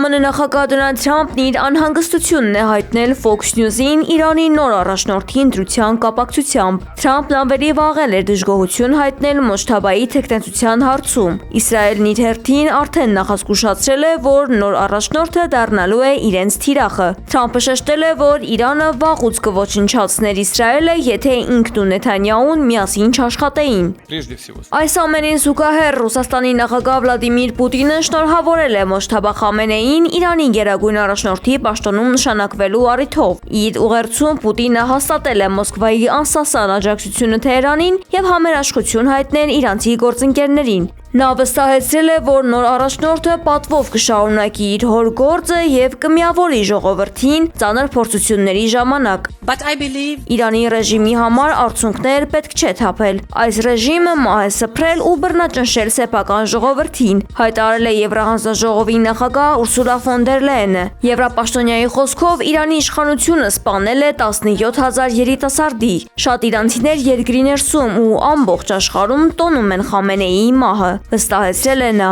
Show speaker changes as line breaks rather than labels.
ԱՄՆ նախագահ Դոնալդ Թրամփն իր անհանգստությունն է հայտնել Fox News-ին Իրանի նոր առաջնորդի ընտրության կապակցությամբ։ Թրամփն ավելի վաղել էր դժգոհություն հայտնել Մոջթաբայի թեկնածության հարցում։ Իսրայելն իր հերթին արդեն նախազգուշացրել է, որ նոր առաջնորդը դառնալու է իրենց թիրախը։ Թրամփը շեշտել է, որ Իրանը վաղուց կոչնչացներ Իսրայելը, եթե ինքն ու Նեթանյահուն միասին չաշխատեին։ Այս ամենին զուգահեռ Ռուսաստանի նախագահ Վլադիմիր Պուտինը շնորհավորել է Մոջթաբա Խամենեիին Իրանի գերագույն առաջնորդի պաշտոնում նշանակվելու առիթով։ Իր ուղերձում Պուտինը հաստատել է Մոսկվայի անսասան աջակցությունը Թեհրանին և համերաշխություն հայտնել իրանցի գործընկերներին։ Նա վստահեցրել է, որ նոր առաջնորդը պատվով կշարունակի իր հոր գործը և կմիավորի ժողովրդին ծանր փորձությունների ժամանակ։ Իրանի ռեժիմի համար արդյունքներ պետք չէ թափել։ Այս ռեժիմը մահ է սփռել ու բռնաճնշել սեփական ժողովրդին, հայտարարել է Եվրահանձնաժողովի նախագահ Ուրսուլա ֆոն դեր Լայենը։ Եվրապաշտոնյայի խոսքով Իրանի իշխանությունը սպանել է 17,000 երիտասարդի։ Շատ իրանցիներ երկրի ներսում ու ամբողջ աշխարհում տոնում են Խամենեիի մահը, վստահեցրել է նա։